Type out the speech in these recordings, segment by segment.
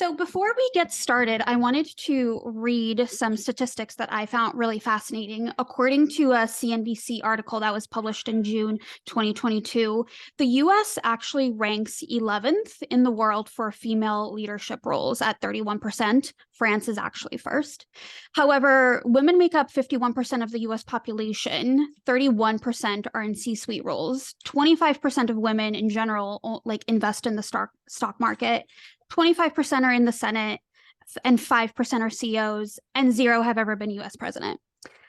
So before we get started, I wanted to read some statistics that I found really fascinating. According to a CNBC article that was published in June 2022, the US actually ranks 11th in the world for female leadership roles at 31%. France is actually first. However, women make up 51% of the US population. 31% are in C-suite roles. 25% of women in general invest in the stock market. 25% are in the Senate, and 5% are CEOs, and 0 have ever been US president,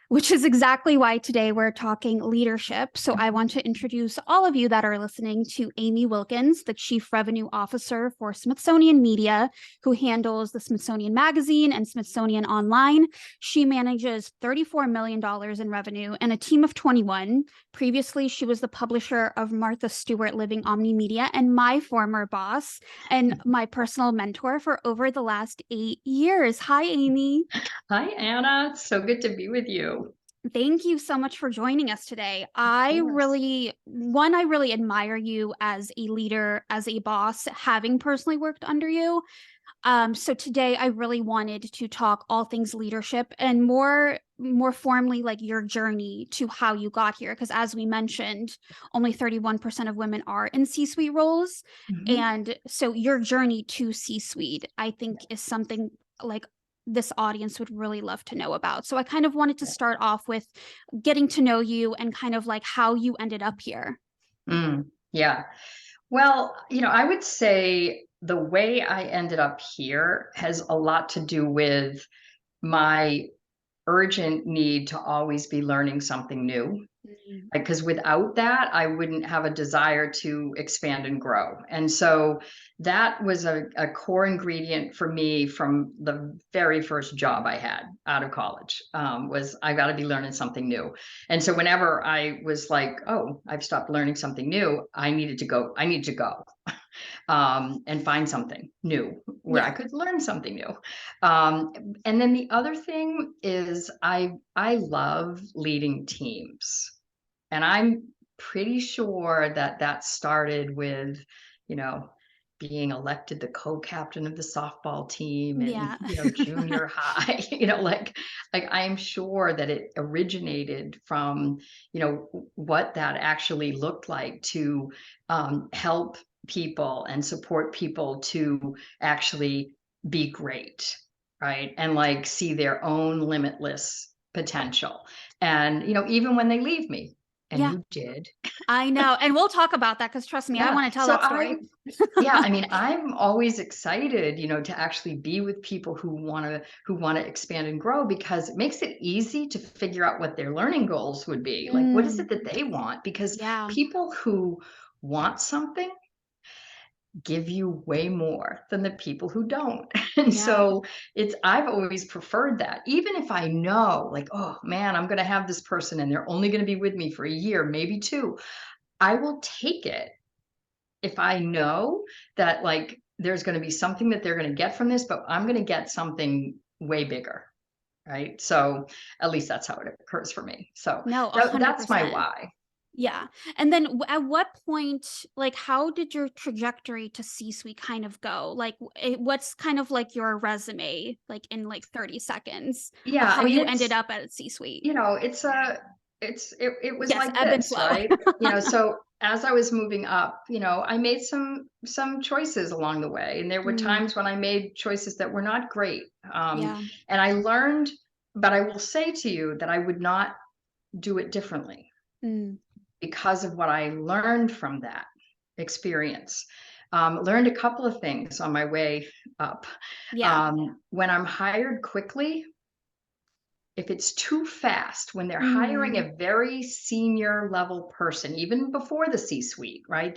which is exactly why today we're talking leadership. So I want to introduce all of you that are listening to Amy Wilkins, the Chief Revenue Officer for Smithsonian Media, who handles the Smithsonian Magazine and Smithsonian Online. She manages $34 million in revenue and a team of 21. Previously, she was the publisher of Martha Stewart Living Omni Media and my former boss and my personal mentor for over the last 8 years. Hi, Amy. Hi, Anna. It's so good to be with you. Thank you so much for joining us today. I really admire you as a leader, as a boss, having personally worked under you. So today I really wanted to talk all things leadership and more formally like your journey to how you got here. Because as we mentioned, only 31% of women are in C-suite roles. Mhm. And so your journey to C-suite, I think, is something like this audience would really love to know about. So I kind of wanted to start off with getting to know you and kind of like how you ended up here. Yeah. Well, I would say the way I ended up here has a lot to do with my urgent need to always be learning something new. Because without that, I wouldn't have a desire to expand and grow. And so that was a core ingredient for me from the very first job I had out of college, was I got to be learning something new. And so whenever I was like, oh, I've stopped learning something new, I need to go and find something new where I could learn something new. And then the other thing is I love leading teams. And I'm pretty sure that started with, being elected the co-captain of the softball team and, junior high, like I'm sure that it originated from, what that actually looked like to help people and support people to actually be great, right? And like see their own limitless potential. And, even when they leave me, and you did. I know. And we'll talk about that because trust me, I want to tell that story. I mean, I'm always excited, to actually be with people who want to expand and grow, because it makes it easy to figure out what their learning goals would be. Like, what is it that they want? Because people who want something give you way more than the people who don't. And so I've always preferred that. Even if I know like, oh man, I'm going to have this person and they're only going to be with me for a year, maybe 2, I will take it if I know that like there's going to be something that they're going to get from this, but I'm going to get something way bigger. Right. So at least that's how it occurs for me. So that's my why. Yeah. And then at what point, like, how did your trajectory to C-suite kind of go? Like, what's kind of like your resume, like in like 30 seconds, Yeah, how you ended up at C-suite? it was like this, right? So as I was moving up, I made some choices along the way. And there were times when I made choices that were not great. And I learned, but I will say to you that I would not do it differently. Because of what I learned from that experience. Learned a couple of things on my way up. When I'm hired quickly, if it's too fast, when they're hiring a very senior level person, even before the C-suite, right?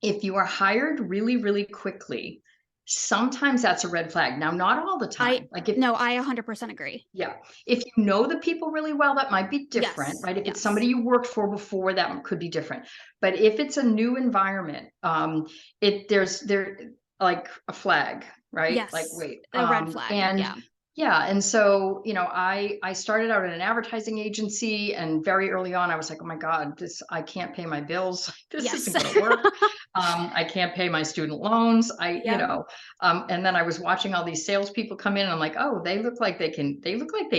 If you are hired really, really quickly, sometimes that's a red flag. Now, not all the time. I 100% agree. Yeah. If you know the people really well, that might be different, right? If it's somebody you worked for before, that could be different. But if it's a new environment, there's like a flag, right? Yes. Like, wait, a red flag. And so, I started out at an advertising agency, and very early on, I was like, oh my God, I can't pay my bills. This isn't going to work. I can't pay my student loans. Yeah. And then I was watching all these salespeople come in and I'm like, oh, they look like they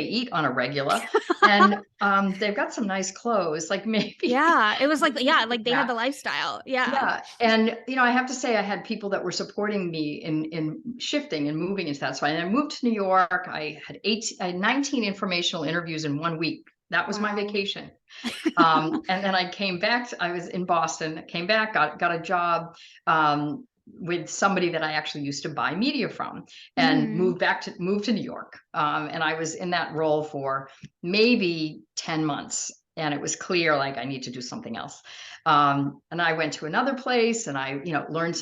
eat on a regular and they've got some nice clothes, like maybe. Yeah. It was like, yeah, like they had Yeah. the lifestyle. Yeah. Yeah. And, I have to say I had people that were supporting me in shifting and moving into that. So I moved to New York. I had 19 informational interviews in 1 week. That was my Wow. vacation. And then I came back. I was in Boston, came back, got a job with somebody that I actually used to buy media from, and Mhm. moved to New York. And I was in that role for maybe 10 months. And it was clear, like, I need to do something else. And I went to another place and I, learned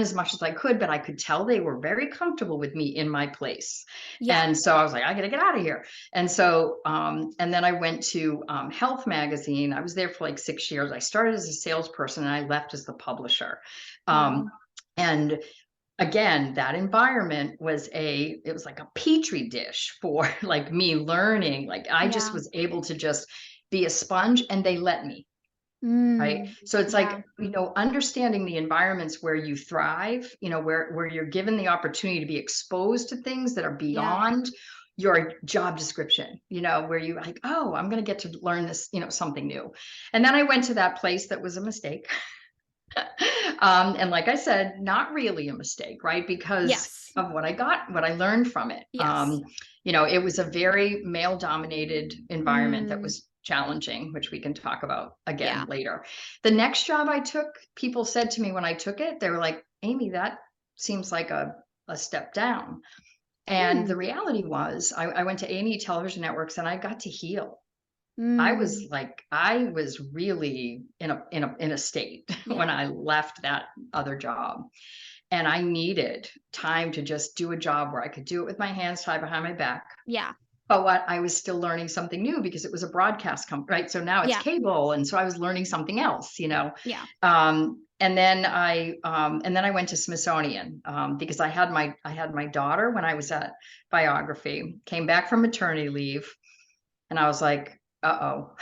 as much as I could, but I could tell they were very comfortable with me in my place. Yeah. And so I was like, I gotta get out of here. And so, and then I went to Health Magazine. I was there for like 6 years. I started as a salesperson and I left as the publisher. Um, Wow. and again, that environment it was like a petri dish for like me learning. Like I just Yeah. was able to just be a sponge and they let me. Right. Mm. So it's Yeah. like, understanding the environments where you thrive, where you're given the opportunity to be exposed to things that are Yeah. beyond your job description, where you like, oh, I'm going to get to learn this, something new. And then I went to that place that was a mistake. And like I said, not really a mistake, right? Because Yes. of what I learned from it. Yes. It was a very male dominated environment that Mm. was challenging, which we can talk about again Yeah. later. The next job I took, people said to me when I took it, they were like, Amy, that seems like a step down. And the Mm. reality was I went to A&E television networks and I got to heal. Mm. I was really in a state when Yeah. I left that other job. And I needed time to just do a job where I could do it with my hands tied behind my back. Yeah. But what I was still learning something new because it was a broadcast company, right? So now it's Yeah. cable. And so I was learning something else. Yeah. And then I went to Smithsonian because I had my daughter when I was at Biography, came back from maternity leave, and I was like, uh-oh.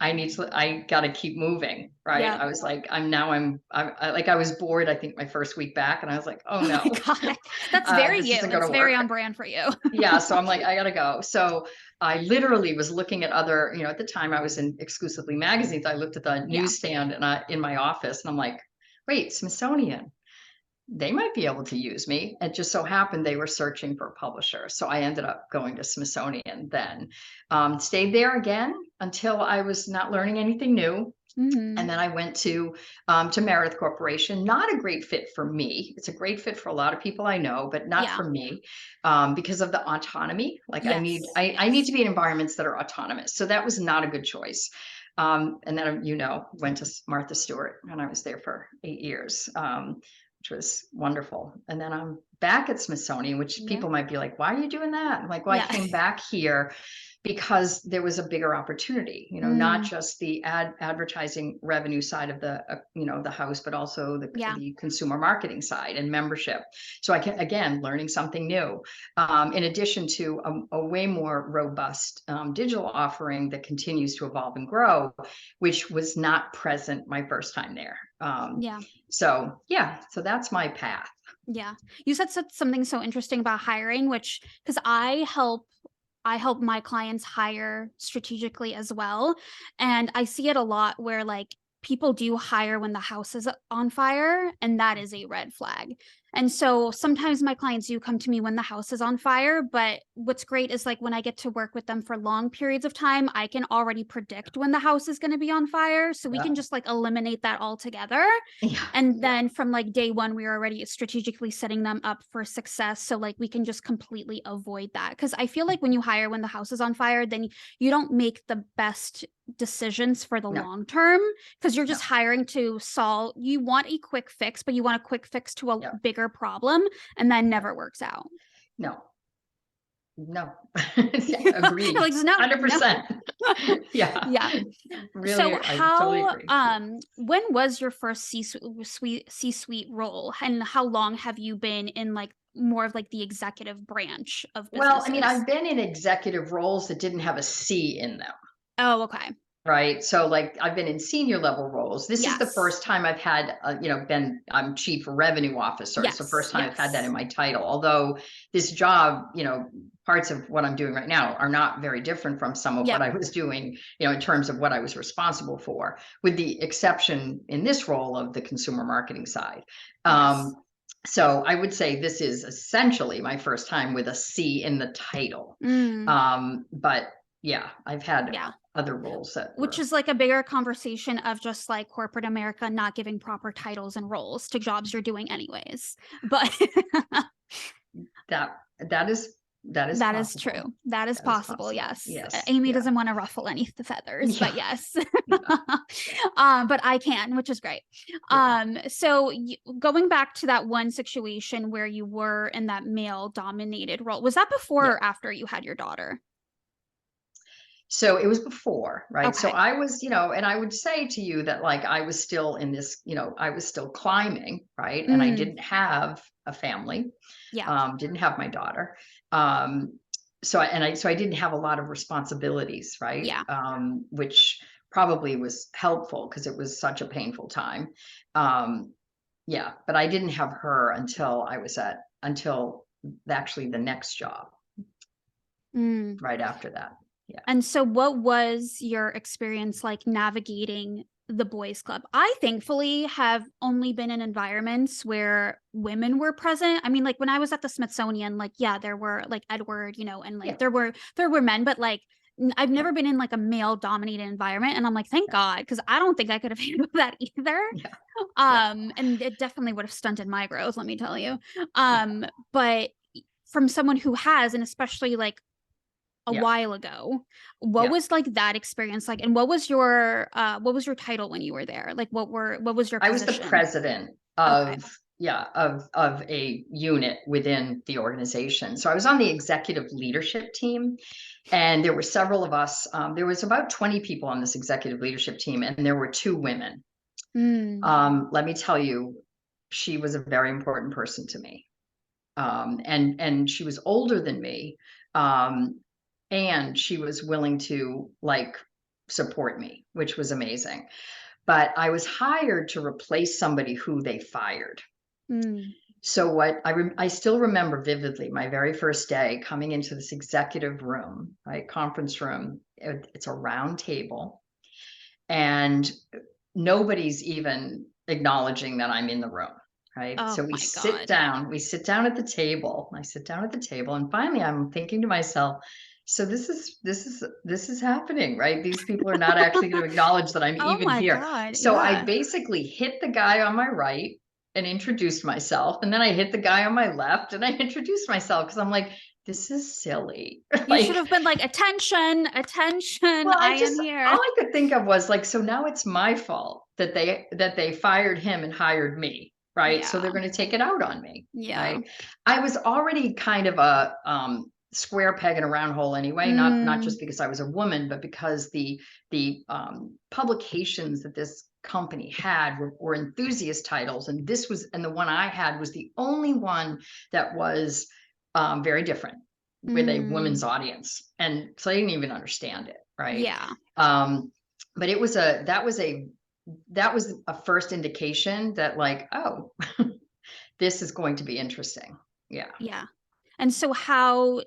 I got to keep moving. Right. Yeah. I was like, I was bored, I think my first week back and I was like, oh Oh my no, God. That's very this you. isn't going That's to very work. on brand for you. Yeah. So I'm like, I got to go. So I literally was looking at other, at the time I was in exclusively magazines. I looked at the Yeah. newsstand and in my office and I'm like, wait, Smithsonian, they might be able to use me. It just so happened they were searching for a publisher. So I ended up going to Smithsonian then. Stayed there again until I was not learning anything new. And Mhm. then I went to Meredith Corporation. Not a great fit for me. It's a great fit for a lot of people I know, but not Yeah. for me because of the autonomy. Like Yes. I need to Yes. be in environments that are autonomous. So that was not a good choice. And then went to Martha Stewart, and I was there for 8 years, which was wonderful. And then I'm back at Smithsonian, which Yeah. people might be like, "Why are you doing that?" I'm like, "Well, I Yeah. came back here." Because there was a bigger opportunity, not Mm. just the advertising revenue side of the house, but also Yeah. the consumer marketing side and membership. So I can, again, learning something new, in addition to a way more robust digital offering that continues to evolve and grow, which was not present my first time there. Yeah. So yeah, so that's my path. Yeah. You said something so interesting about hiring, which because I help my clients hire strategically as well. And I see it a lot where like people do hire when the house is on fire, and that is a red flag. And so sometimes my clients do come to me when the house is on fire. But what's great is like when I get to work with them for long periods of time, I can already predict when the house is going to be on fire. So we Yeah, can just like eliminate that altogether. yeah, And then from like day one, we are already strategically setting them up for success. So like we can just completely avoid that. Cause I feel like when you hire when the house is on fire, then you don't make the best decisions for the no, long term because you're no, just hiring to solve, you want a quick fix, but you want a quick fix to a yeah, bigger problem, and that yeah, never works out. no. No. Yeah, agreed. Like, no, no. 100%. Yeah. Yeah. So Really, I totally how agree. Yeah. when was your first C-suite role, and how long have you been in like more of like the executive branch of Well, I mean, businesses? I've been in executive roles that didn't have a C in them. Oh, okay. Right. So like I've been in senior level roles. This is the Yes. first time I've had, I'm chief revenue officer. It's the first Yes. time I've had that in Yes. my title. Although this job, parts of what I'm doing right now are not very different from some of what Yep. I was doing, in terms of what I was responsible for, with the exception in this role of the consumer marketing side. Yes. So I would say this is essentially my first time with a C in the title. Mm, But yeah, I've had yeah. other roles that Which were is like a bigger conversation of just like corporate America not giving proper titles and roles to jobs you're doing anyways. But that that is that is that is possible. true. That is That is possible. possible. Yes. Yes. Amy Yeah. doesn't want to ruffle any of the feathers, but Yeah. yes. Yeah. But I can, which is great. Yeah. So going back to that one situation where you were in that male dominated role, was that before Yeah. or after you had your daughter? So it was before, right? So Okay. I was, and I would say to you that like I was still in this, I was still climbing, right? And I Mm, didn't have a family, yeah. didn't have my daughter. Um, so I didn't have a lot of responsibilities, right? Yeah. Which probably was helpful because it was such a painful time. Um, yeah, but I didn't have her until actually the next job Mm. right after that. Yeah. And so what was your experience like navigating the boys club? I thankfully have only been in environments where women were present. I mean, like when I was at the Smithsonian, like yeah, there were like Edward, and Yeah. like there were men, but like I've Yeah. never been in like a male dominated environment, and I'm like thank God, because I don't think I could have handled that either. Yeah. Yeah. And it definitely would have stunted my growth, let me tell you. Yeah. But from someone who has, and especially like a Yeah. while ago, what Yeah. was like that experience like, and what was your title when you were there? Like what was your I was the position? president Okay. of a unit within the organization. So I was on the executive leadership team, and there were several of us. There was about 20 people on this executive leadership team, and there were two women. Mm. Let me tell you, she was a very important person to me. And she was older than me, um, and she was willing to like support me, which was amazing. But I was hired to replace somebody who they fired. Mm. So what I still remember vividly my very first day coming into this executive room, right, conference room. It's a round table, and nobody's even acknowledging that I'm in the room. Right. Oh So we my sit God. down, at the table. I sit down at the table, and finally I'm thinking to myself, so this is happening, right? These people are not actually going to acknowledge that I'm Oh even my here. God. So I Yeah. basically hit the guy on my right and introduced myself. And then I hit the guy on my left and I introduced myself because I'm like, this is silly. You should Like, have been like, attention, attention, well, I am all here. I could think of was like, so now it's my fault that they fired him and hired me, right? So they're Yeah. going to take it out on me, Yeah. right? I was already kind of a square peg in a round hole anyway, not Mm. just because I was a woman, but because the publications that this company had were enthusiast titles, and the one I had was the only one that was very different, with a Mm. women's audience, and so I didn't even understand it, right? Yeah. Um, but that was a first indication that like, oh, this is going to be interesting. Yeah. Yeah. And so how,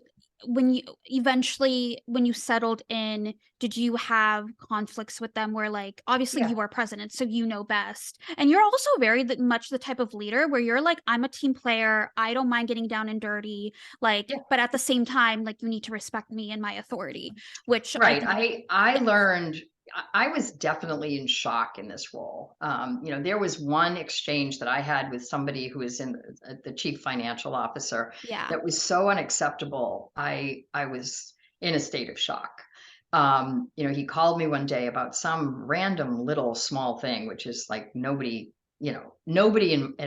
when you settled in, did you have conflicts with them where like obviously Yeah. you are president, so you know best. And you're also very much the type of leader where you're like, I'm a team player. I don't mind getting down and dirty. Like, Yeah. but at the same time, like you need to respect me and my authority, which I Right. think, I yeah. learned I was definitely in shock in this role. There was one exchange that I had with somebody who is in the chief financial officer Yeah. that was so unacceptable. I was in a state of shock. He called me one day about some random little small thing, which is like nobody even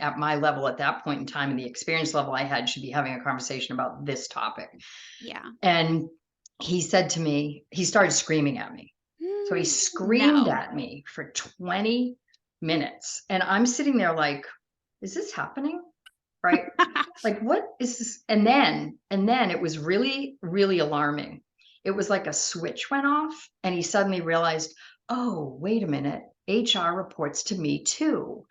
at my level at that point in time and the experience level I had should be having a conversation about this topic. Yeah. And he said to me, he started screaming at me. So he screamed No. at me for 20 minutes. And I'm sitting there like, is this happening? Right? Like, what is this? And then it was really, really alarming. it was like a switch went off and he suddenly realized, oh, wait a minute, HR reports to me too.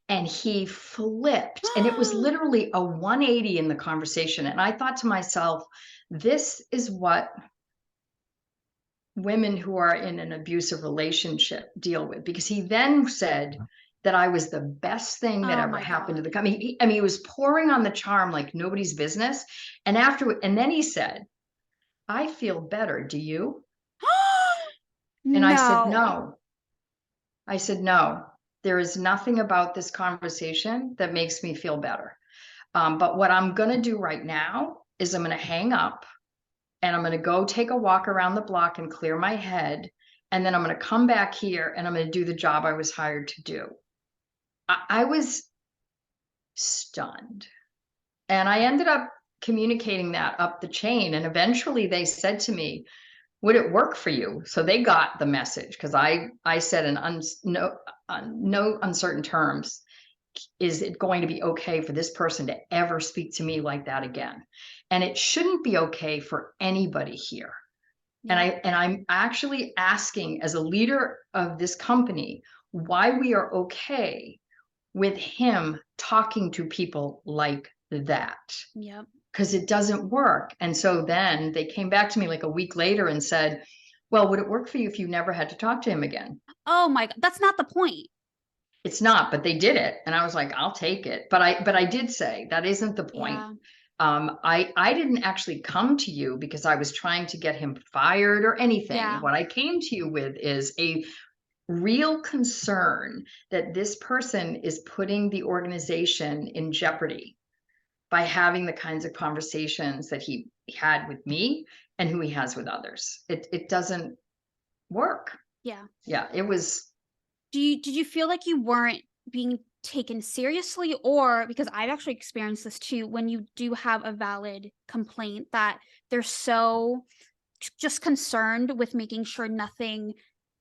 And he flipped, and it was literally a 180 in the conversation. And I thought to myself, this is what women who are in an abusive relationship deal with, because he then said that I was the best thing that Oh ever my happened to the God. company. I mean, he was pouring on the charm like nobody's business. And then he said, I feel better. Do you? And I said, No. no. I said, no, there is nothing about this conversation that makes me feel better. But what I'm going to do right now is I'm going to hang up and I'm going to go take a walk around the block and clear my head. And then I'm going to come back here and I'm going to do the job I was hired to do. I was stunned. And I ended up communicating that up the chain. And eventually they said to me, would it work for you? So they got the message because I said in no uncertain terms, is it going to be okay for this person to ever speak to me like that again? And it shouldn't be okay for anybody here. Yeah. And I'm actually asking as a leader of this company why we are okay with him talking to people like that. Yep. Because it doesn't work. And so then they came back to me like a week later and said, well, would it work for you if you never had to talk to him again? Oh my God. That's not the point. It's not, but they did it. And I was like, I'll take it. But I did say that isn't the point. Yeah. I didn't actually come to you because I was trying to get him fired or anything. Yeah. What I came to you with is a real concern that this person is putting the organization in jeopardy by having the kinds of conversations that he had with me and who he has with others. It doesn't work. Yeah. Yeah, it was. Did you feel like you weren't being taken seriously, or because I've actually experienced this too, when you do have a valid complaint that they're so just concerned with making sure nothing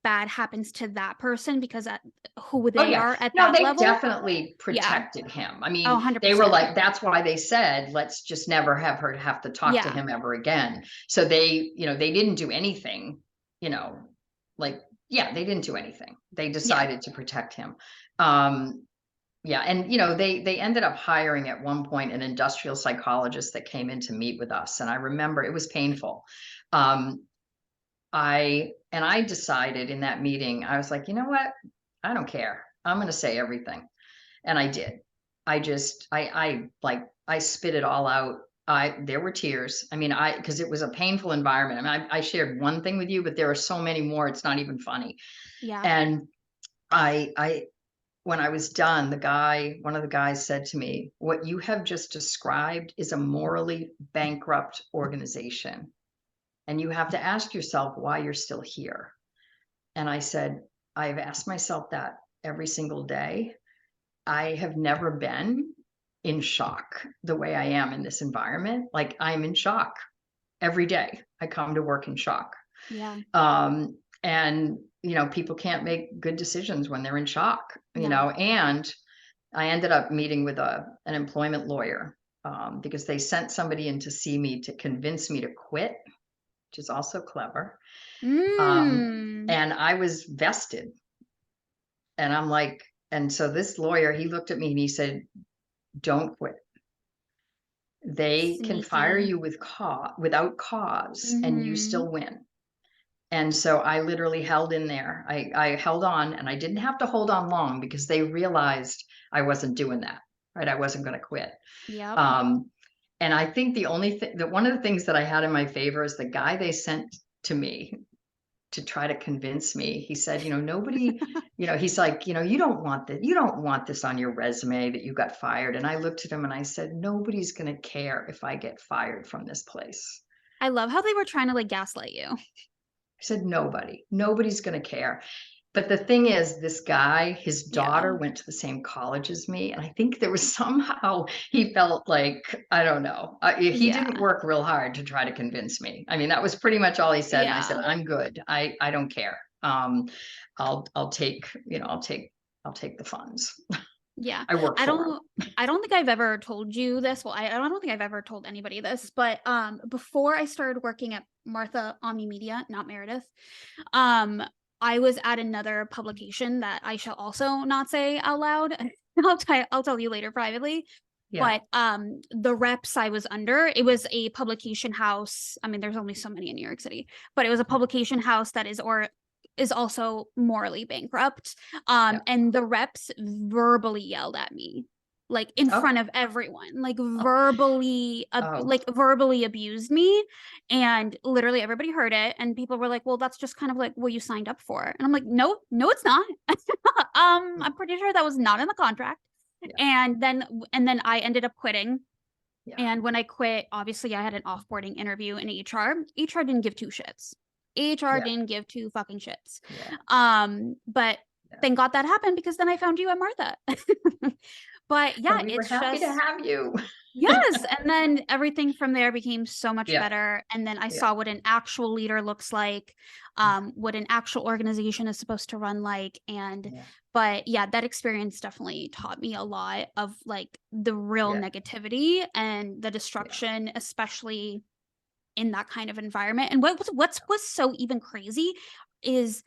bad happens to that person because at who Oh they yeah, are at no, that they level? definitely Yeah. protected him. I Oh, mean, they were 100%. like, that's why they said, let's just never have to talk to Yeah. him ever again. So they didn't do anything, you know, like, yeah, they didn't do anything. They Yeah. decided to protect him. Yeah, and they ended up hiring at one point an industrial psychologist that came in to meet with us, and I remember it was painful. Um, I decided in that meeting, I was like, you know what? I don't care. I'm going to say everything, and I did. I spit it all out. There were tears. I mean, because it was a painful environment. I mean, I shared one thing with you, but there are so many more. It's not even funny. Yeah. And I when I was done, one of the guys said to me, what you have just described is a morally bankrupt organization. And you have to ask yourself why you're still here. And I said, I've asked myself that every single day. I have never been in shock the way I am in this environment. Like I'm in shock every day. I come to work in shock. Yeah. And people can't make good decisions when they're in shock, No. and I ended up meeting with an employment lawyer because they sent somebody in to see me to convince me to quit, which is also clever. Mm. And I was vested. And I'm like, and so this lawyer, he looked at me and he said, don't quit. They can fire Sneaky. you without cause, and you Mhm. still win. And so I literally held in there. I held on, and I didn't have to hold on long because they realized I wasn't doing that, right? I wasn't going to quit. Yep. Um, and I think the only thing that one of the things that I had in my favor is the guy they sent to me to try to convince me. He said, nobody, he's like, you don't want this on your resume that you got fired. And I looked at him and I said, nobody's going to care if I get fired from this place. I love how they were trying to like gaslight you. I said, nobody's going to care. But the thing is, this guy, his Yeah. daughter went to the same college as me. And I think there was somehow he felt like, I don't know, he Yeah. didn't work real hard to try to convince me. I mean, that was pretty much all he said. And I said, Yeah. I'm good. I don't care. I'll take the funds. Yeah. I work I for them. don't think I've ever told you this. Well, I don't think I've ever told anybody this, but before I started working at Martha Omni Media, not Meredith, I was at another publication that I shall also not say out loud. I'll tell you later privately. Yeah. But the reps I was under, it was a publication house. I mean, there's only so many in New York City, but it was a publication house that is also morally bankrupt. Yeah. And the reps verbally yelled at me, like in Oh, front of everyone, like oh, oh, verbally abused me, and literally everybody heard it. And people were like, "Well, that's just kind of like what you signed up for." And I'm like, "No, no, it's not." I'm pretty sure that was not in the contract. yeah. And then I ended up quitting. Yeah. And when I quit, obviously I had an offboarding interview in HR. HR didn't give two shits. HR Yeah. didn't give two fucking shits. Yeah. But Yeah. thank God that happened, because then I found you at Martha. But yeah, And we were it's happy to just, have you. yes. And then everything from there became so much Yeah. better. And then I Yeah. saw what an actual leader looks like, what an actual organization is supposed to run like. And, Yeah. but yeah, that experience definitely taught me a lot of like the real Yeah. negativity and the destruction, especially in that kind of environment. And what was so even crazy is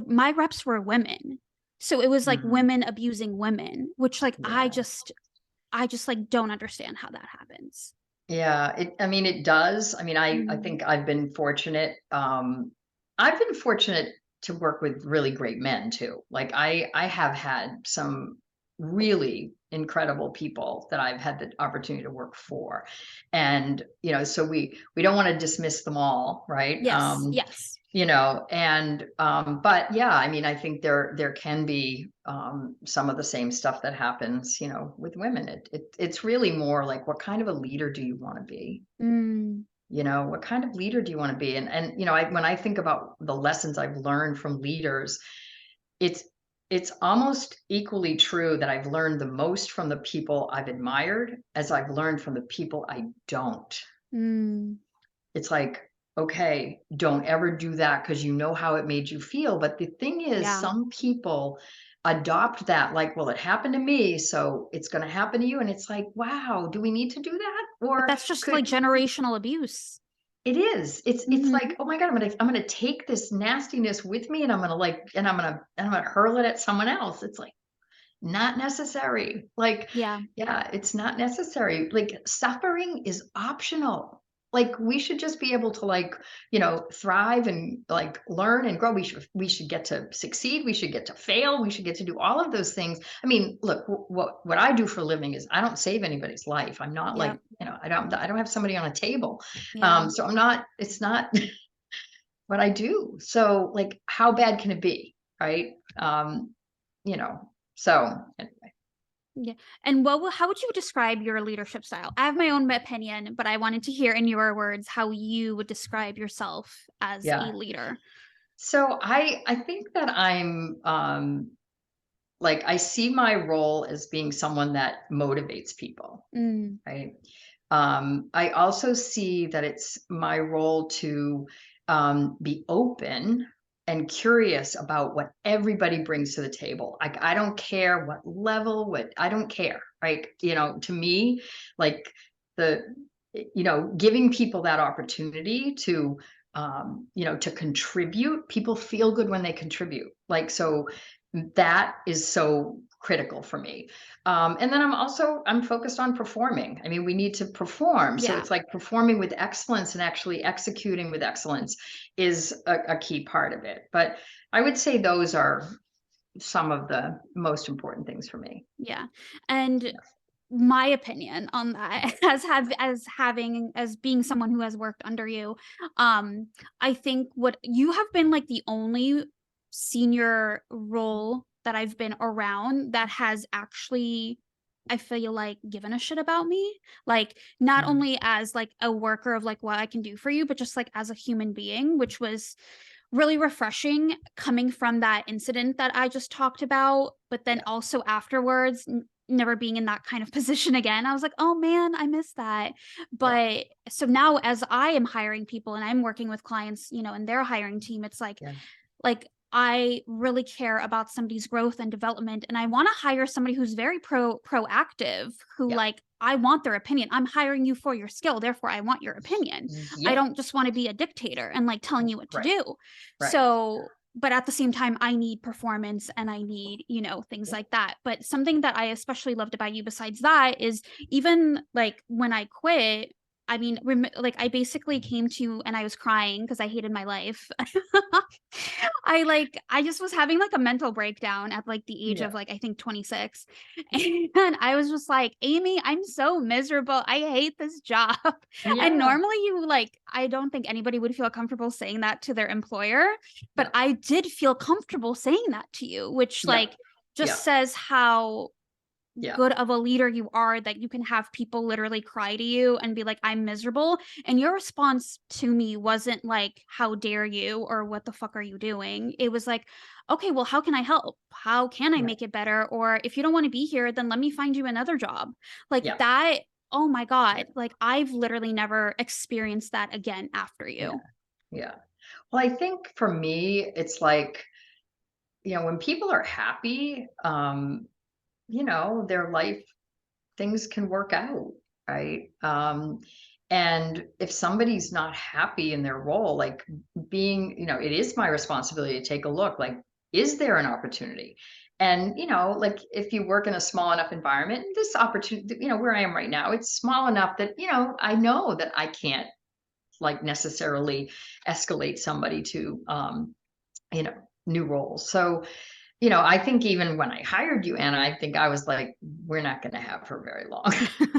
my reps were women. So it was like Mhm. women abusing women, which like Yeah. I just like don't understand how that happens. Yeah, I mean, it does. I mean, I Mm. think I've been fortunate. I've been fortunate to work with really great men too. Like I have had some really incredible people that I've had the opportunity to work for. And, so we don't want to dismiss them all, right? Yes, yes. But yeah, I mean, I think there can be some of the same stuff that happens, with women. It's really more like, what kind of a leader do you want to be? Mm, What kind of leader do you want to be? And when I think about the lessons I've learned from leaders, it's it's almost equally true that I've learned the most from the people I've admired as I've learned from the people I don't. mm, It's like, okay, don't ever do that because you know how it made you feel. But the thing is, yeah. some people adopt that, like, well, it happened to me, so it's going to happen to you. And it's like, wow, do we need to do that? But Or that's just could like generational abuse. it is? It's Hmm. like, oh my God, I'm gonna take this nastiness with me, and I'm gonna hurl it at someone else. It's like, not necessary. Like, Yeah. yeah, it's not necessary. Like, suffering is optional. Like, we should just be able to, like, thrive and, like, learn and grow. We should get to succeed. We should get to fail. We should get to do all of those things. I mean, look, what I do for a living is I don't save anybody's life. I'm not like, Yep. I don't have somebody on a table. Yeah. So it's not what I do. So, like, how bad can it be? Right. You know, so anyway. Yeah. And how would you describe your leadership style? I have my own opinion, but I wanted to hear in your words how you would describe yourself as Yeah. a leader. So I think that I'm like, I see my role as being someone that motivates people, Mm, right? I also see that it's my role to be open and curious about what everybody brings to the table. Like, I don't care what level, I don't care, right? To me, like, the, giving people that opportunity to contribute. People feel good when they contribute. Like, so that is so critical for me. And then I'm focused on performing. I mean, we need to perform. So yeah. it's like performing with excellence and actually executing with excellence is a key part of it. But I would say those are some of the most important things for me. Yeah. And my opinion on that as being someone who has worked under you, I think what you have been like the only senior role that I've been around that has actually, I feel like, given a shit about me, like not Mm. only as like a worker of like what I can do for you, but just like as a human being, which was really refreshing coming from that incident that I just talked about, but then Yeah. also afterwards, never being in that kind of position again. I was like, oh man, I miss that. Yeah. But so now as I am hiring people and I'm working with clients, in their hiring team, it's Yeah. like I really care about somebody's growth and development, and I want to hire somebody who's very proactive, who Yeah. like, I want their opinion. I'm hiring you for your skill, therefore I want your opinion. I Yeah. don't just want to be a dictator and like telling you what to Right. do. Right. So, but at the same time, I need performance and I need, things Yeah. like that. But something that I especially loved about you besides that is, even like when I quit, I mean, like I basically came to and I was crying because I hated my life. I just was having like a mental breakdown at like the age Yeah. of like I think 26. And I was just like, Amy, I'm so miserable. I hate this job. And Yeah. normally I don't think anybody would feel comfortable saying that to their employer, but Yeah. I did feel comfortable saying that to you, which Yeah. like Yeah. just says how Yeah. good of a leader you are, that you can have people literally cry to you and be like, I'm miserable. And your response to me wasn't like, how dare you, or what the fuck are you doing? It was like, okay, well, how can I help? How can I Yeah. make it better? Or if you don't want to be here, then let me find you another job. Like Yeah. that. Oh my Yeah. God. Like I've literally never experienced that again after Yeah. you. Yeah. Well, I think for me, it's like, when people are happy, their life, things can work out, right? And if somebody's not happy in their role, like being, it is my responsibility to take a look, like, is there an opportunity? And, like if you work in a small enough environment, this opportunity, where I am right now, it's small enough that, I know that I can't like necessarily escalate somebody to, you know, new roles. So, I think even when I hired you, Anna, I think I was like, we're not going to have her very long.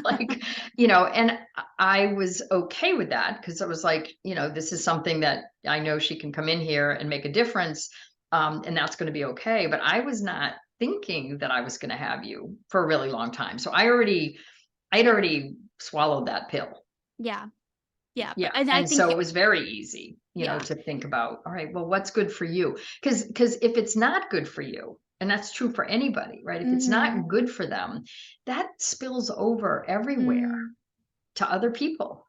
Like, and I was okay with that because it was like, this is something that I know she can come in here and make a difference. And that's going to be okay. But I was not thinking that I was going to have you for a really long time. So I'd already swallowed that pill. Yeah. Yeah. But Yeah, and I and think, so it was very easy, yeah. to think about, all right, well, what's good for you? Because if it's not good for you, and that's true for anybody, right? If it's Mhm. not good for them, that spills over everywhere Mm. to other people.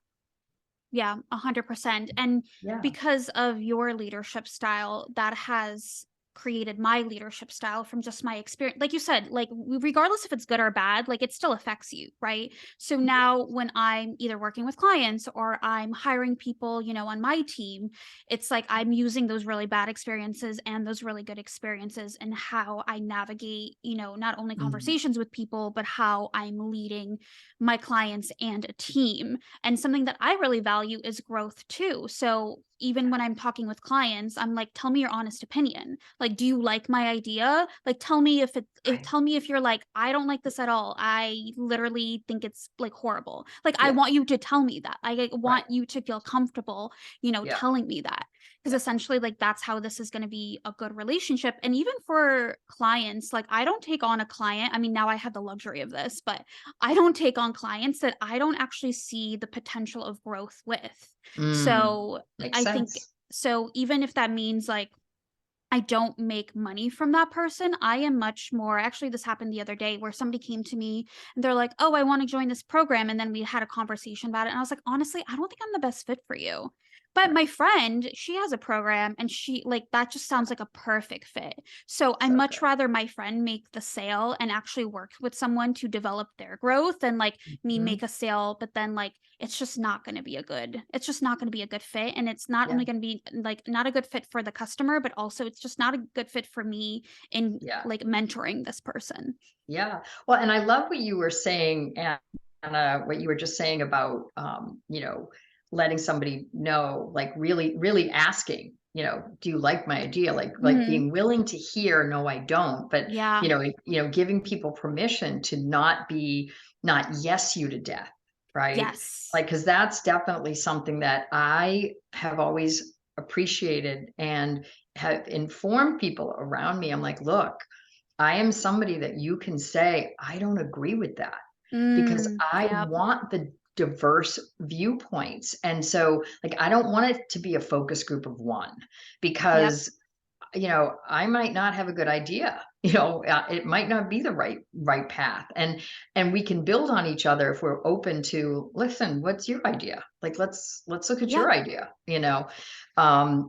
Yeah, 100%. And Yeah. because of your leadership style, that has created my leadership style from just my experience. Like you said, like regardless if it's good or bad, like it still affects you, right? So now when I'm either working with clients or I'm hiring people, on my team, it's like I'm using those really bad experiences and those really good experiences and how I navigate, not only Mhm. conversations with people, but how I'm leading my clients and a team. And something that I really value is growth too. So even when I'm talking with clients, I'm like, tell me your honest opinion. Like, do you like my idea? Like, tell me Right. tell me if you're like, I don't like this at all. I literally think it's like horrible. Like, I Yeah. want you to tell me that. I Right. want you to feel comfortable, Yeah. telling me that. Because Yeah. essentially, like, that's how this is going to be a good relationship. And even for clients, like, I don't take on a client. I mean, now I have the luxury of this, but I don't take on clients that I don't actually see the potential of growth with. Mm. So Makes I think, sense. so even if that means like I don't make money from that person, I am much more, actually this happened the other day where somebody came to me and they're like, "Oh, I want to join this program." And then we had a conversation about it. And I was like, "Honestly, I don't think I'm the best fit for you." But Right. my friend, she has a program and she like that just sounds like a perfect fit. So I So much good. rather my friend make the sale and actually work with someone to develop their growth than like me Mhm. make a sale, but then like it's just not going to be a good fit. And it's not Yeah. only going to be like not a good fit for the customer, but also it's just not a good fit for me in Yeah. like mentoring this person. Yeah. Well, and I love what you were saying, and what you were just saying about, letting somebody know, like really, really asking, do you like my idea? Like Mhm. being willing to hear, no, I don't. But, Yeah. giving people permission to not yes you to death, right? Yes. Like, because that's definitely something that I have always appreciated and have informed people around me. I'm like, look, I am somebody that you can say, I don't agree with that because I Yep. want the diverse viewpoints. And so, like, I don't want it to be a focus group of one Yep. because, I might not have a good idea. it might not be the right path, and we can build on each other if we're open to listen. What's your idea? Like, let's look at your idea.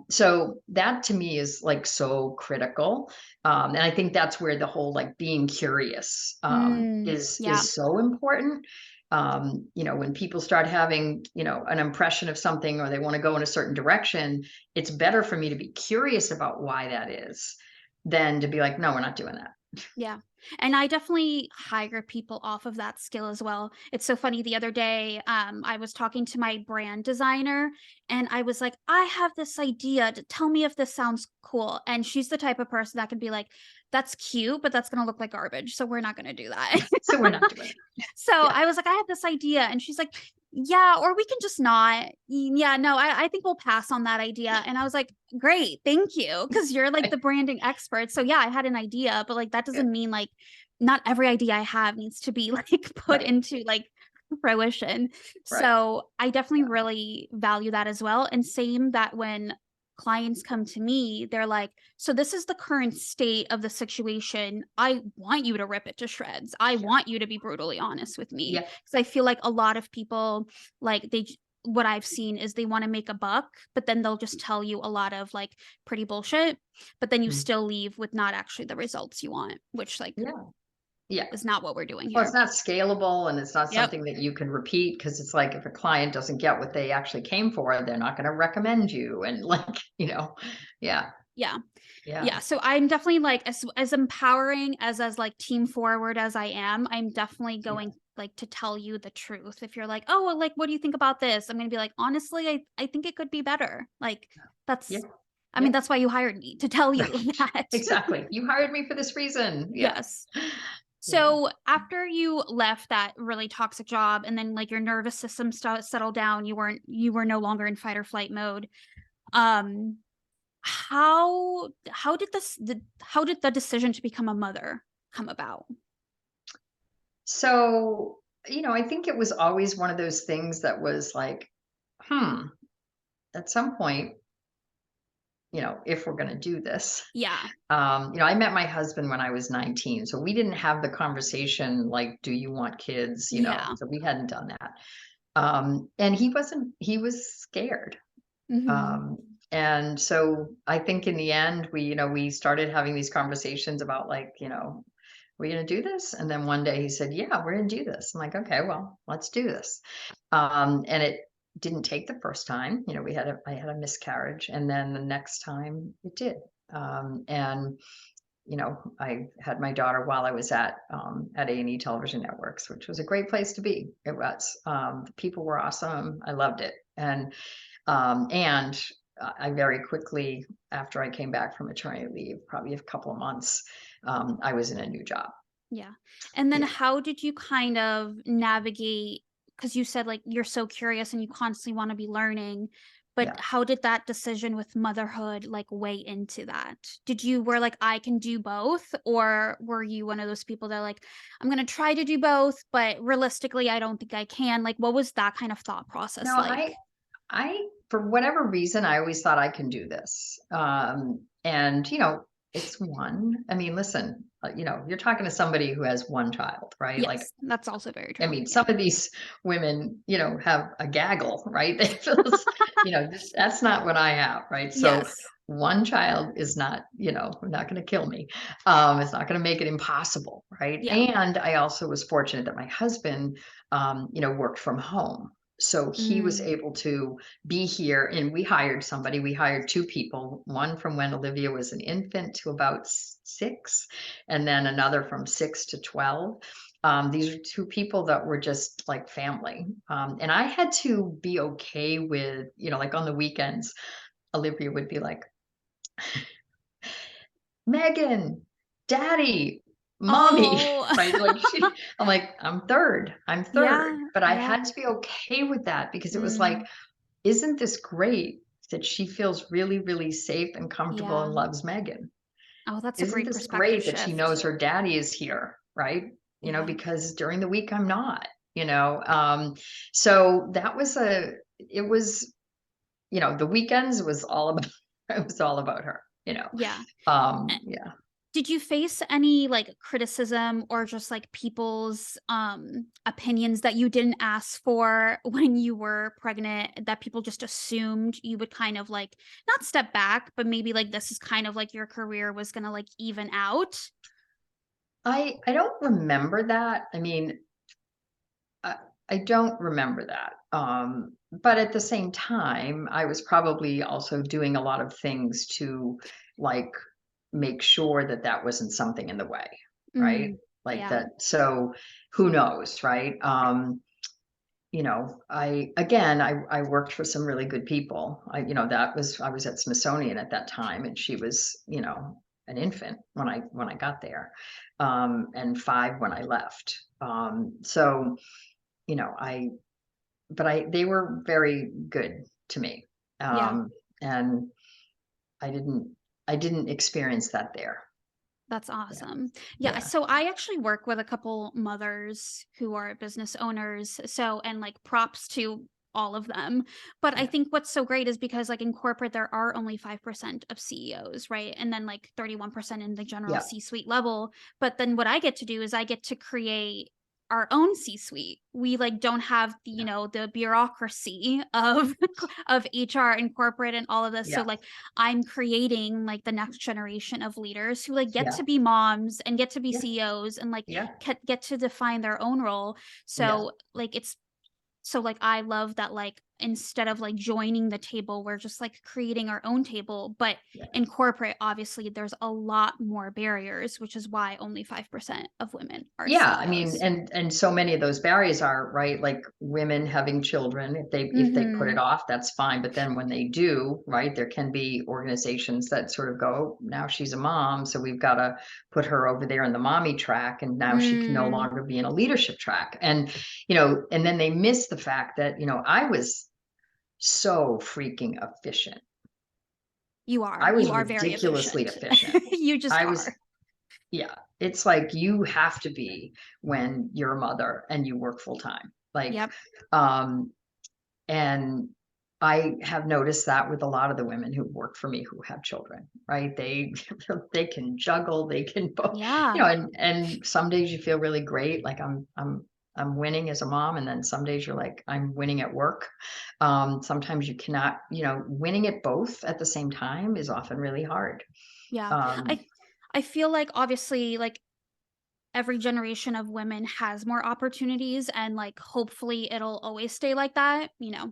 So that to me is like so critical, and I think that's where the whole like being curious is so important. When people start having, an impression of something, or they want to go in a certain direction, it's better for me to be curious about why that is than to be like, no, we're not doing that. Yeah. And I definitely hire people off of that skill as well. It's so funny. The other day, I was talking to my brand designer and I was like, I have this idea to tell me if this sounds cool. And she's the type of person that can be like, that's cute, but that's going to look like garbage. So we're not going to do that. So we're not doing it. So I was like, I have this idea. And she's like, yeah, or we can just not. Yeah, no, I think we'll pass on that idea. And I was like, great, thank you. Cause you're like the branding expert. So yeah, I had an idea, but like that doesn't mean like not every idea I have needs to be like put into like fruition. So I definitely really value that as well. And same that when clients come to me, they're like, so this is the current state of the situation. I want you to rip it to shreds. I want you to be brutally honest with me. Because I feel like a lot of people, like what I've seen is they want to make a buck, but then they'll just tell you a lot of like pretty bullshit, but then you still leave with not actually the results you want, which like is not what we're doing here. Well, it's not scalable, and it's not something that you can repeat, because it's like if a client doesn't get what they actually came for, they're not going to recommend you. And like, Yeah. So I'm definitely like as empowering as like team forward as I am, I'm definitely going like to tell you the truth. If you're like, oh, well, like, what do you think about this? I'm going to be like, honestly, I think it could be better. Like that's, I mean, that's why you hired me, to tell you that. Exactly. You hired me for this reason. Yes. So after you left that really toxic job and then like your nervous system settled down, you were no longer in fight or flight mode. How did the decision to become a mother come about? So, I think it was always one of those things that was like, at some point, if we're going to do this. I met my husband when I was 19. So we didn't have the conversation like, do you want kids? So we hadn't done that. And he was scared. And so I think in the end, we started having these conversations about like, we're going to do this. And then one day he said, yeah, we're going to do this. I'm like, okay, well, let's do this. And it didn't take the first time. I had a miscarriage, and then the next time it did. And I had my daughter while I was at A&E Television Networks, which was a great place to be. It was. The people were awesome. I loved it. And I very quickly, after I came back from maternity leave, probably a couple of months, I was in a new job. And then how did you kind of navigate, because you said like you're so curious and you constantly want to be learning, but how did that decision with motherhood like weigh into that? Were like, I can do both, or were you one of those people that like, I'm going to try to do both, but realistically, I don't think I can? Like, what was that kind of thought process like? I for whatever reason, I always thought I can do this. And it's one. I mean, listen, you're talking to somebody who has one child, right? Yes, like that's also very true. I mean, some of these women, have a gaggle, right? They feel, that's not what I have, right? So one child is not, not going to kill me. It's not going to make it impossible, right? And I also was fortunate that my husband, worked from home. So he was able to be here, and we hired two people, one from when Olivia was an infant to about 6, and then another from 6 to 12. These are two people that were just like family. And I had to be okay with, like on the weekends, Olivia would be like, Megan, Daddy, Mommy, right? Like I'm like, I'm third. But I had to be okay with that, because it was like, isn't this great that she feels really, really safe and comfortable and loves Megan? Oh, that's Isn't a great this perspective great shift. that she knows her daddy is here, right? Because during the week I'm not, so that was it was, the weekends was all about, it was all about her, Yeah. Did you face any like criticism or just like people's opinions that you didn't ask for when you were pregnant, that people just assumed you would kind of like not step back, but maybe like this is kind of like your career was gonna like even out? I don't remember that. I mean, I I don't remember that. But at the same time, I was probably also doing a lot of things to like make sure that that wasn't something in the way, right? Mm, Like yeah. that. So who knows, right? I worked for some really good people. I was at Smithsonian at that time, and she was, an infant when I got there, and 5 when I left. So you know, I but I they were very good to me. Yeah. And I didn't I didn't experience that there. That's Yeah. awesome. Yeah, Yeah. so I actually work with a couple mothers who are business owners. So, and like props to all of them. But I Yeah. think what's so great is because like in corporate there are only 5% of CEOs, right? And then like 31% in the general Yeah. C-suite level. But then what I get to do is I get to create our own C-suite. We like don't have the, Yeah. the bureaucracy of of HR and corporate and all of this. So Yeah. like I'm creating like the next generation of leaders who like get Yeah. to be moms and get to be Yeah. CEOs and like Yeah. get to define their own role. Yes. So like it's so like I love that like instead of like joining the table, we're just like creating our own table. But Yeah. in corporate, obviously there's a lot more barriers, which is why only 5% of women are Yeah, I mean, CEOs. and so many of those barriers are, right, like women having children, if they put it Mhm. off, that's fine, but then when they do, right, there can be organizations that sort of go, "Oh, now she's a mom, so we've gotta put her over there in the mommy track, and now she can no Mm, longer be in a leadership track." And then they miss the fact that, I was so freaking efficient. you I are. was You are very ridiculously efficient. efficient. You just I was are. Yeah, it's like you have to be when you're a mother and you work full time. Like, Yep. um, and I have noticed that with a lot of the women who work for me who have children, right? They they can juggle, they can both, Yeah. and some days you feel really great, like I'm winning as a mom, and then some days you're like I'm winning at work. Sometimes you cannot, winning at both at the same time is often really hard. Yeah. Um, I feel like obviously like every generation of women has more opportunities and like hopefully it'll always stay like that, yeah,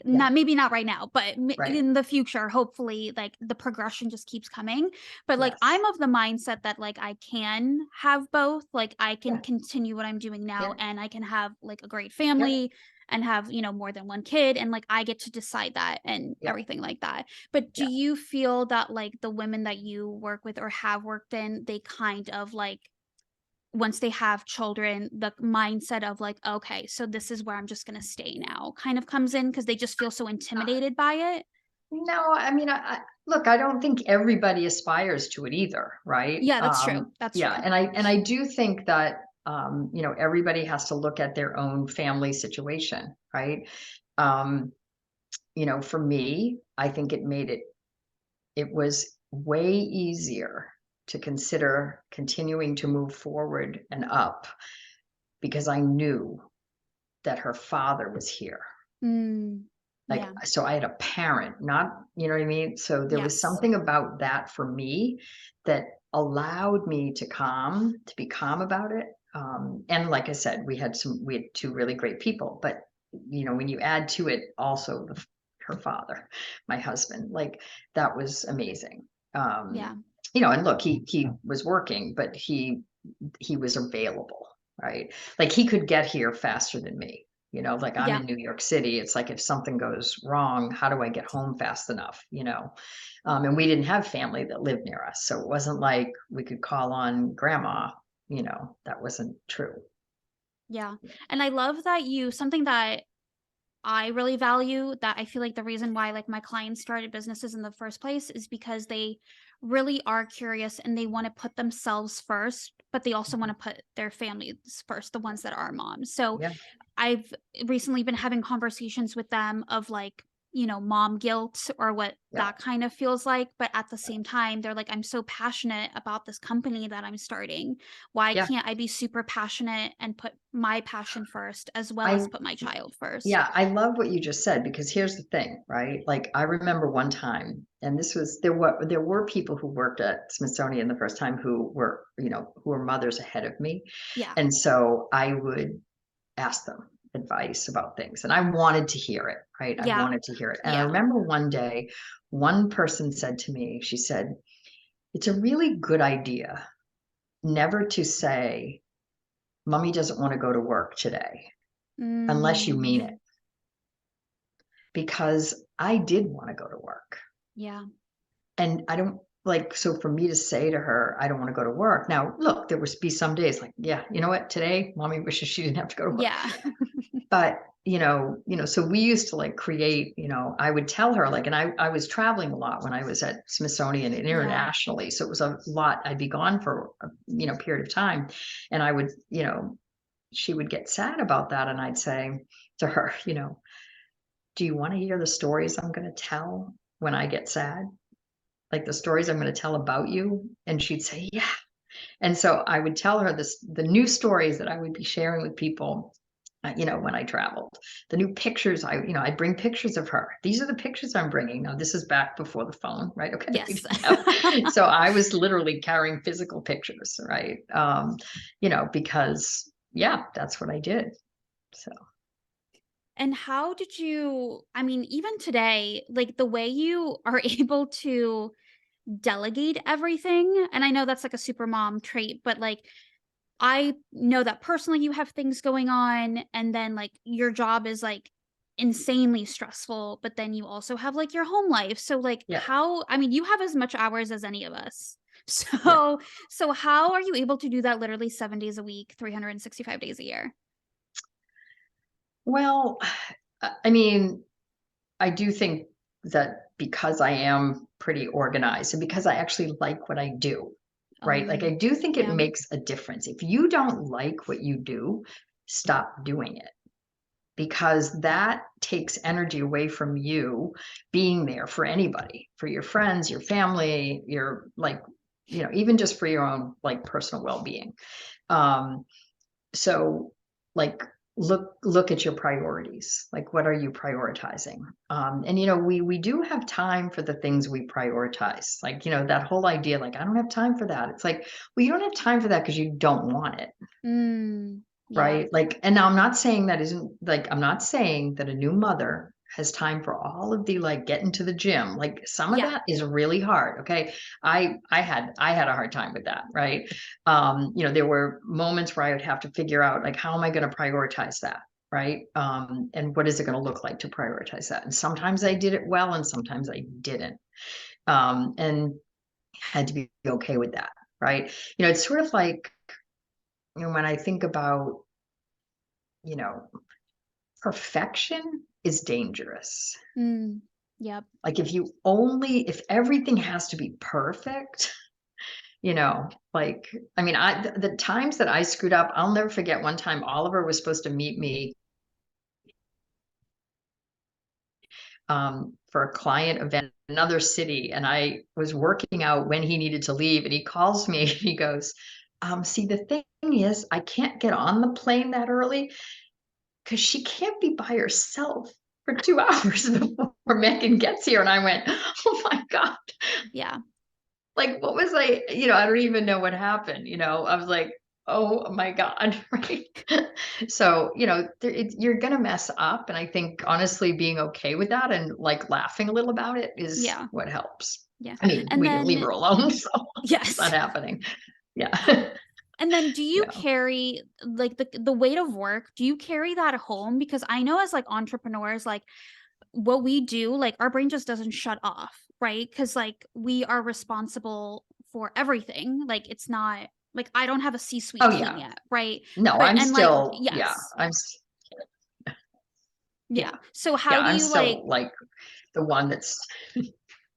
not maybe not right now, but right. in the future hopefully like the progression just keeps coming. But like Yes. I'm of the mindset that like I can have both, like I can Yeah. continue what I'm doing now Yeah. and I can have like a great Yep. family and have more than one kid and like I get to decide that and Yep. everything like that. But do Yeah. you feel that like the women that you work with or have worked in, they kind of like once they have children, the mindset of like, okay, so this is where I'm just gonna stay now kind of comes in because they just feel so intimidated by it? No, I mean, look, I don't think everybody aspires to it either, right? Yeah, that's true. That's Yeah, true. and I do think that everybody has to look at their own family situation, right? Um, for me, I think it was way easier to consider continuing to move forward and up because I knew that her father was here. Mm, Like, yeah. so I had a parent, not, you know what I mean? So there was Yes. something about that for me that allowed me to be calm about it. And like I said, we had 2 really great people, but when you add to it also her father, my husband, like that was amazing. Um, Yeah. and look, he was working, but he was available, right? Like he could get here faster than me. Like I'm Yeah. in New York City. It's like if something goes wrong, how do I get home fast enough? And we didn't have family that lived near us. So it wasn't like we could call on grandma, that wasn't true. Yeah. And I love that something that I really value that I feel like the reason why like my clients started businesses in the first place is because they really are curious and they want to put themselves first, but they also want Mhm. to put their families first, the ones that are moms. So Yeah. I've recently been having conversations with them of like mom guilt or what that kind of feels like. But at the same time, they're like, I'm so passionate about this company that I'm starting. Why can't I be super passionate and put my passion first as well as put my child first? Yeah, I love what you just said, because here's the thing, right? Like, I remember one time, and there were people who worked at Smithsonian the first time who were, who were mothers ahead of me. Yeah. And so I would ask them advice about things, and I wanted to hear it, right? I wanted to hear it. And I remember one day, one person said to me, she said, it's a really good idea never to say, Mommy doesn't want to go to work today, unless you mean it. Because I did want to go to work. Yeah. And I don't so for me to say to her, I don't want to go to work. Now, look, there would be some days like, yeah, you know what? Today, Mommy wishes she didn't have to go to work. Yeah. But, so we used to create, I would tell her and I was traveling a lot when I was at Smithsonian and internationally. So it was a lot. I'd be gone for a, period of time. And I would, she would get sad about that. And I'd say to her, do you want to hear the stories I'm going to tell when I get sad? Like the stories I'm going to tell about you? And she'd say, yeah. And so I would tell her the new stories that I would be sharing with people, when I traveled, the new pictures, I'd bring pictures of her. These are the pictures I'm bringing. Now, this is back before the phone, right? Okay. Yes. So I was literally carrying physical pictures, right? Because that's what I did. So. And how did you, even today, like the way you are able to delegate everything, and I know that's like a super mom trait, but like I know that personally you have things going on, and then like your job is like insanely stressful, but then you also have like your home life. So like how, you have as much hours as any of us. So how are you able to do that literally 7 days a week, 365 days a year? Well, I do think that because I am pretty organized and because I actually like what I do, right? Like, I do think it makes a difference. If you don't like what you do, stop doing it, because that takes energy away from you being there for anybody, for your friends, your family, your even just for your own personal well-being. So look at your priorities. Like, what are you prioritizing? And we do have time for the things we prioritize. Like, that whole idea, like, I don't have time for that. It's like, well, you don't have time for that because you don't want it. Right? Like, and now I'm not saying I'm not saying that a new mother has time for all of the getting to the gym. Like, some of that is really hard. Okay. I had a hard time with that. Right. There were moments where I would have to figure out how am I going to prioritize that? Right. And what is it going to look like to prioritize that? And sometimes I did it well, and sometimes I didn't. And had to be okay with that. Right. It's sort of like, when I think about, perfection is dangerous. Yep. Like, if everything has to be perfect, the times that I screwed up, I'll never forget one time Oliver was supposed to meet me for a client event in another city. And I was working out when he needed to leave, and he calls me and he goes, see, the thing is, I can't get on the plane that early because she can't be by herself for 2 hours before Megan gets here. And I went, oh my God. Yeah. Like, what was I don't even know what happened. I was like, oh my God. Right. So, you're going to mess up. And I think honestly, being okay with that and laughing a little about it is what helps. Yeah. And we didn't leave her alone. So it's not happening. Yeah. And then do you carry the weight of work? Do you carry that home? Because I know as entrepreneurs, what we do, our brain just doesn't shut off, right? Because we are responsible for everything. It's not I don't have a C-suite team yet, right? No, but, I'm and still, yes. Yeah. So how do I'm you still the one that's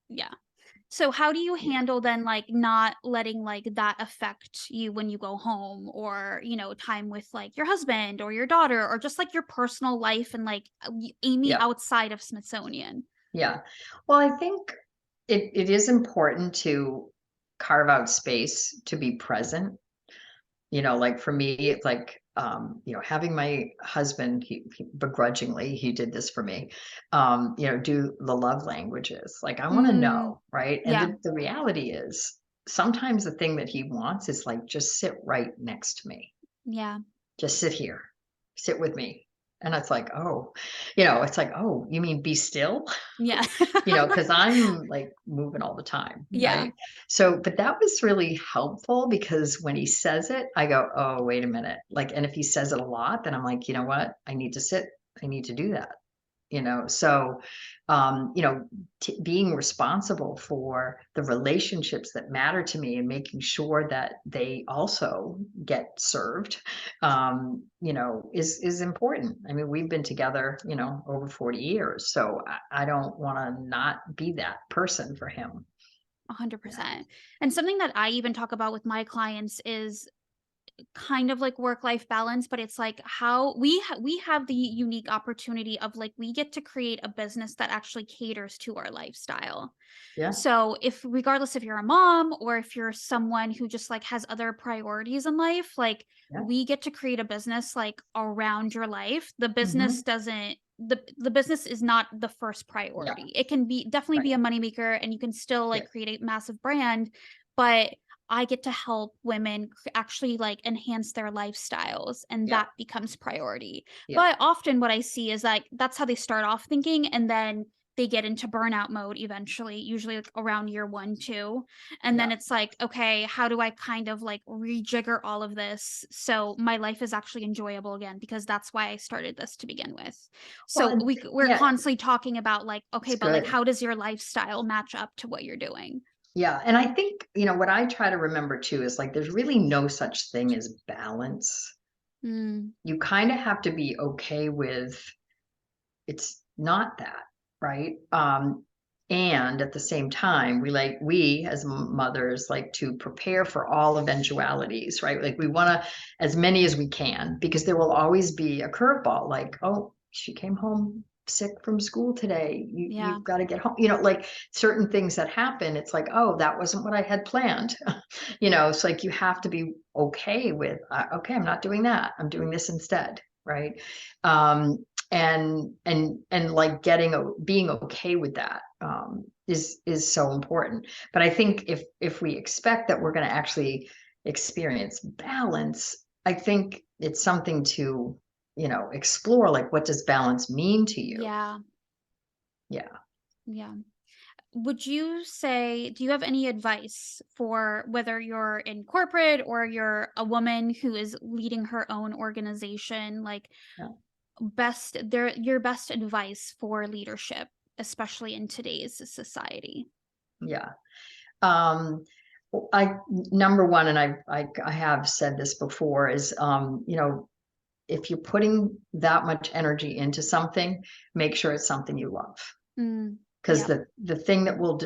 yeah. So how do you Yeah. handle then, like, not letting, like, that affect you when you go home, or, time with, like, your husband or your daughter, or just, like, your personal life and, like, Amy Yeah. outside of Smithsonian? Yeah. Well, I think it is important to carve out space to be present. Like for me, it's like, having my husband, he begrudgingly, he did this for me, do the love languages. Like, I want to Mm, know, right? And yeah, the reality is sometimes the thing that he wants is like, just sit right next to me. yeah, Just sit here, sit with me. And it's like, oh, it's like, oh, you mean be still? yeah. Because I'm like moving all the time, Yeah, right? So, but that was really helpful because when he says it, I go, oh, wait a minute. Like, and if he says it a lot, then I'm like, you know what? I need to sit, I need to do that. So being responsible for the relationships that matter to me and making sure that they also get served, is important. I mean, we've been together, over 40 years, so I don't want to not be that person for him. Yeah. 100%. And something that I even talk about with my clients is kind of like work life balance, but it's like how we have the unique opportunity of, like, we get to create a business that actually caters to our lifestyle. Yeah. So if, regardless if you're a mom or if you're someone who just, like, has other priorities in life, like, Yeah. we get to create a business, like, around your life. Hmm. The business is not the first Yeah. priority. It can be definitely Right. be a moneymaker, and you can still, Yeah. like, create a massive brand, but I get to help women actually, like, enhance their lifestyles, and Yeah. that becomes priority. Yeah. But often what I see is, like, that's how they start off thinking, and then they get into burnout mode eventually, usually, like, around year 1, 2. And Yeah. then it's like, okay, how do I kind of, like, rejigger all of this so my life is actually enjoyable again? Because that's why I started this to begin with. Well, So we're yeah, constantly talking about, like, okay, it's but, like, good. how does your lifestyle match up to what you're doing? Yeah, and I think, what I try to remember too is like there's really no such thing as balance. Mm, You kind of have to be okay with it's not that, right? And at the same time, we as mothers like to prepare for all eventualities, right? Like we want to as many as we can because there will always be a curveball like, oh, she came home sick from school today. yeah. You've got to get home. Like certain things that happen, it's like, oh, that wasn't what I had planned. It's like you have to be okay with, okay, I'm not doing that. I'm doing this instead, right? Um, and like being okay with that is so important. But I think if we expect that we're going to actually experience balance, I think it's something to explore, like what does balance mean to you. Yeah. Yeah. Yeah. Would you say, do you have any advice for whether you're in corporate or you're a woman who is leading her own organization, like, Yeah. your best advice for leadership, especially in today's society? Yeah. um I number one, and I have said this before, is if you're putting that much energy into something, make sure it's something you love. Mm, Because yep. the thing that will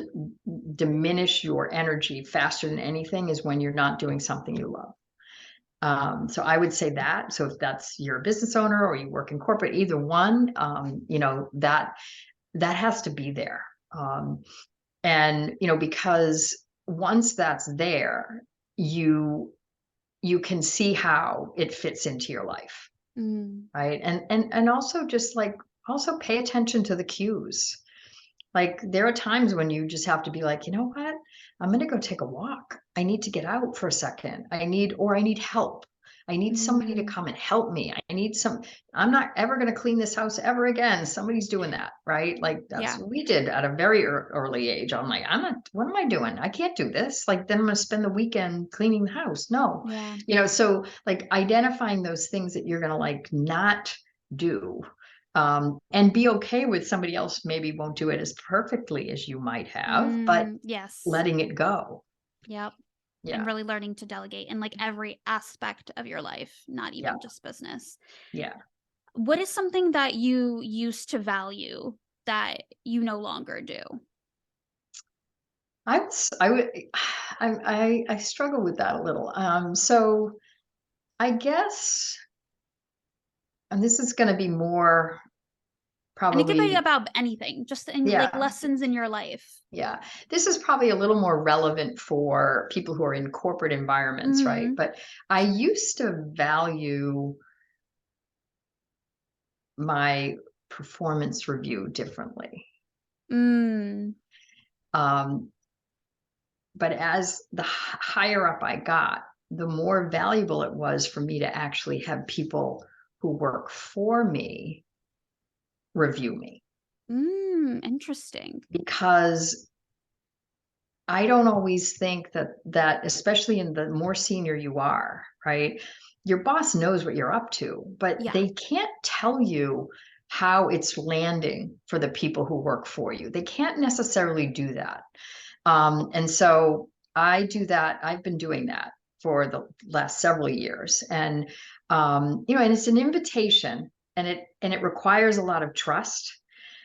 diminish your energy faster than anything is when you're not doing something you love. So I would say that. So if that's you're a business owner or you work in corporate, either one, that has to be there. And because once that's there, you you can see how it fits into your life, Mm, right? And also just like also pay attention to the cues. Like, there are times when you just have to be like, "You know what? I'm gonna go take a walk. I need to get out for a second. I need help. I need somebody to mm, come and help me. I'm not ever gonna clean this house ever again. Somebody's doing that," right? Like, that's yeah. what we did at a very early age. I'm like, "I'm not what am I doing? I can't do this. Like, then I'm gonna spend the weekend cleaning the house." No. Yeah. So, like, identifying those things that you're gonna, like, not do, and be okay with somebody else maybe won't do it as perfectly as you might have, but Yes. letting it go. Yep. And Yeah. really learning to delegate in, like, every aspect of your life, not Yeah. even just business. Yeah. What is something that you used to value that you no longer do? I struggle with that a little. So I guess, and this is going to be more And it could be probably, about anything, just in like yeah, lessons in your life. yeah. This is probably a little more relevant for people who are in corporate environments, right? Mm, But I used to value my performance review differently. mm, Um, but as the higher up I got, the more valuable it was for me to actually have people who work for me review me, interesting. because I don't always think that especially in the more senior you are, right? Your boss knows what you're up to, but Yeah. they can't tell you how it's landing for the people who work for you. They can't necessarily do that. And so I do that. I've been doing that for the last several years. And and it's an invitation, and it requires a lot of trust,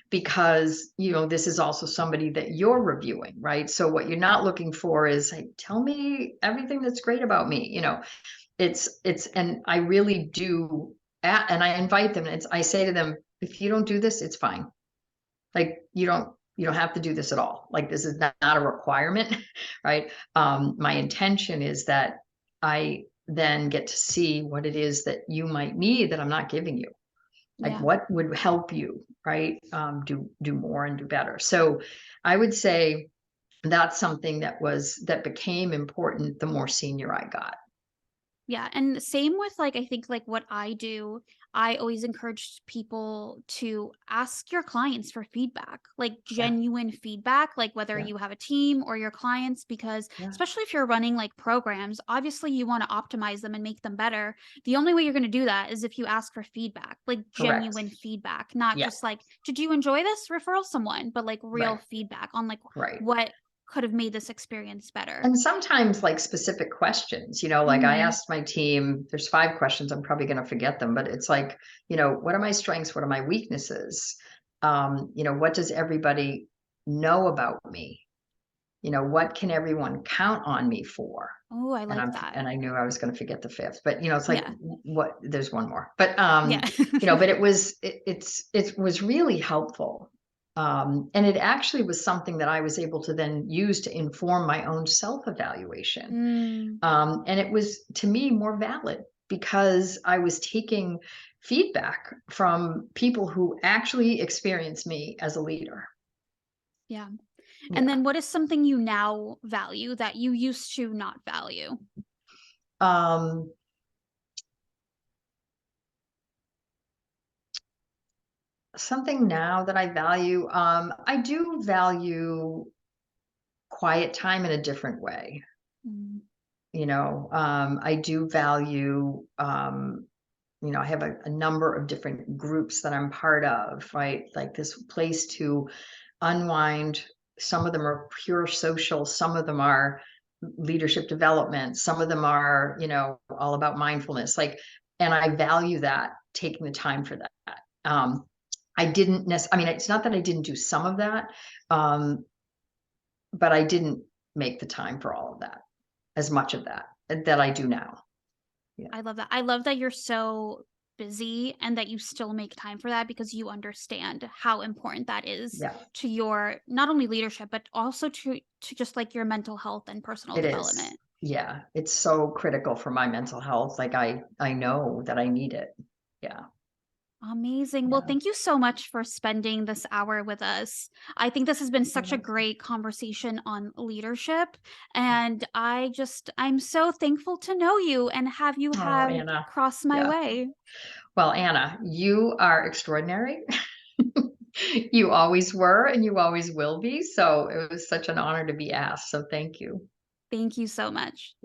because this is also somebody that you're reviewing, right? So what you're not looking for is like, tell me everything that's great about me. It's and I really do, and I invite them, and I say to them, if you don't do this, it's fine. Like, you don't have to do this at all. Like, this is not a requirement, right? My intention is that I then get to see what it is that you might need that I'm not giving you. Like, Yeah. what would help you, right? Do more and do better. So I would say that's something that became important the more senior I got. Yeah, and same with like I think like what I do, I always encourage people to ask your clients for feedback, like Yeah, genuine feedback, like whether yeah, you have a team or your clients, because yeah. especially if you're running like programs, obviously you want to optimize them and make them better. The only way you're going to do that is if you ask for feedback, like Correct. genuine feedback, not Yeah, just like, did you enjoy this? Referral someone, but like real right, feedback on like right. what could have made this experience better. And sometimes, like, specific questions, like I Hmm. asked my team, there's 5 questions, I'm probably going to forget them, but it's like, what are my strengths? What are my weaknesses? What does everybody know about me? What can everyone count on me for? Oh, I like that. And I knew I was going to forget the fifth, but it's like, Yeah. what, there's one more, but Yeah. but it was really helpful. And it actually was something that I was able to then use to inform my own self-evaluation. Mm, And it was, to me, more valid because I was taking feedback from people who actually experienced me as a leader. yeah. And Yeah. then what is something you now value that you used to not value? Um, Something now that I value, I do value quiet time in a different way. Mm, I do value, I have a number of different groups that I'm part of, right? Like this place to unwind. Some of them are pure social, some of them are leadership development, some of them are, all about mindfulness. Like, and I value that, taking the time for that. Um, I didn't I mean, it's not that I didn't do some of that, um, but I didn't make the time for all of that, as much of that I do now. Yeah. I love that. I love that you're so busy and that you still make time for that because you understand how important that is Yeah, to your not only leadership but also to just like your mental health and personal it is. development. Yeah, it's so critical for my mental health. Like, I know that I need it. Yeah, Amazing. Well, yeah. thank you so much for spending this hour with us. I think this has been You're such a welcome. great conversation on leadership. And I'm so thankful to know you and have you Oh, have Anna. crossed my Yeah. way. Well, Anna, you are extraordinary. You always were, and you always will be. So it was such an honor to be asked. So thank you. Thank you so much.